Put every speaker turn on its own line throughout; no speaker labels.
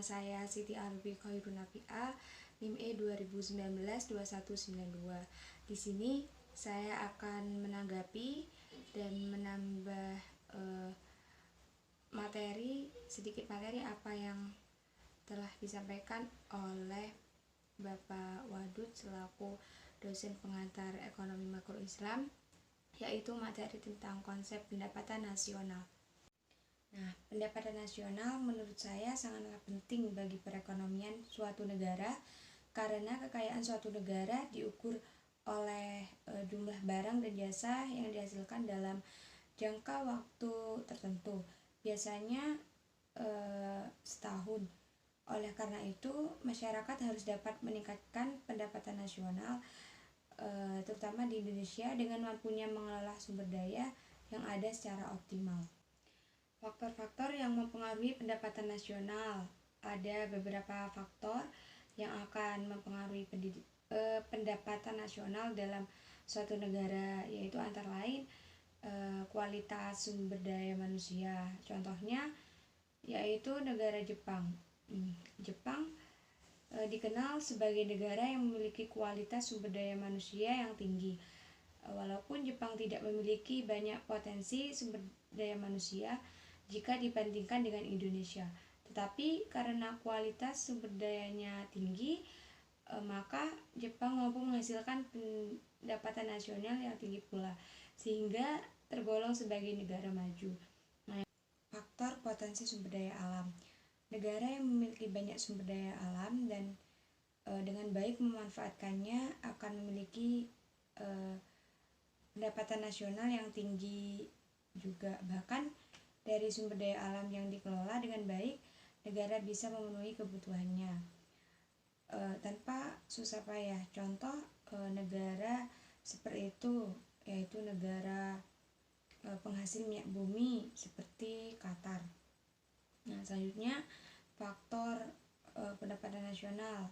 saya Siti Albi Khairun Nafi'ah, NIM E 2019-2192. Di sini saya akan menanggapi dan menambah sedikit materi apa yang telah disampaikan oleh Bapak Wadud selaku dosen pengantar ekonomi makro Islam, yaitu materi tentang konsep pendapatan nasional. Nah, pendapatan nasional menurut saya sangatlah penting bagi perekonomian suatu negara karena kekayaan suatu negara diukur oleh jumlah barang dan jasa yang dihasilkan dalam jangka waktu tertentu, biasanya setahun. Oleh karena itu, masyarakat harus dapat meningkatkan pendapatan nasional, terutama di Indonesia, dengan mampunya mengelola sumber daya yang ada secara optimal. Faktor-faktor yang mempengaruhi pendapatan nasional. Ada beberapa faktor yang akan mempengaruhi pendapatan nasional dalam suatu negara, yaitu antara lain kualitas sumber daya manusia. Contohnya yaitu negara Jepang. Jepang dikenal sebagai negara yang memiliki kualitas sumber daya manusia yang tinggi. Walaupun Jepang tidak memiliki banyak potensi sumber daya manusia jika dibandingkan dengan Indonesia, tetapi karena kualitas sumber dayanya tinggi, maka Jepang mampu menghasilkan pendapatan nasional yang tinggi pula, sehingga tergolong sebagai negara maju. Nah, faktor potensi sumber daya alam. Negara yang memiliki banyak sumber daya alam dan dengan baik memanfaatkannya akan memiliki pendapatan nasional yang tinggi juga. Bahkan dari sumber daya alam yang dikelola dengan baik, negara bisa memenuhi kebutuhannya tanpa susah payah. Contoh negara seperti itu yaitu negara penghasil minyak bumi seperti Qatar. Nah, selanjutnya faktor pendapatan nasional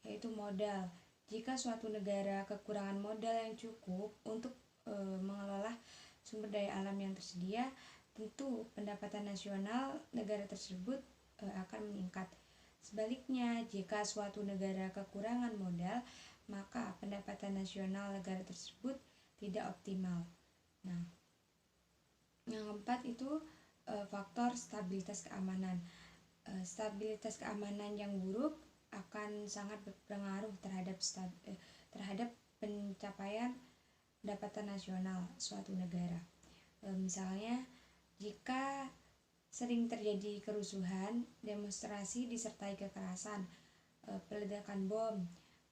yaitu modal. Jika suatu negara kekurangan modal yang cukup untuk mengelola sumber daya alam yang tersedia, tentu pendapatan nasional negara tersebut akan meningkat. Sebaliknya, jika suatu negara kekurangan modal, maka pendapatan nasional negara tersebut tidak optimal. Nah, yang keempat itu faktor stabilitas keamanan. Stabilitas keamanan yang buruk akan sangat berpengaruh terhadap pencapaian pendapatan nasional suatu negara. Misalnya, jika sering terjadi kerusuhan, demonstrasi disertai kekerasan, peledakan bom,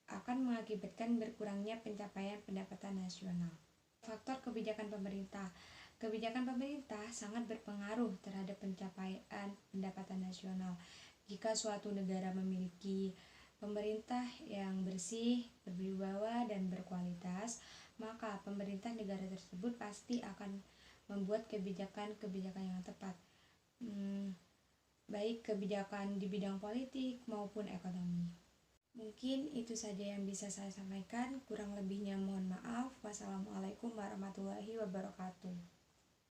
akan mengakibatkan berkurangnya pencapaian pendapatan nasional. Faktor kebijakan pemerintah. Kebijakan pemerintah sangat berpengaruh terhadap pencapaian pendapatan nasional. Jika suatu negara memiliki pemerintah yang bersih, berwibawa, dan berkualitas, maka pemerintah negara tersebut pasti akan membuat kebijakan-kebijakan yang tepat, baik kebijakan di bidang politik maupun ekonomi. Mungkin itu saja yang bisa saya sampaikan, kurang lebihnya mohon maaf. Wassalamualaikum warahmatullahi wabarakatuh.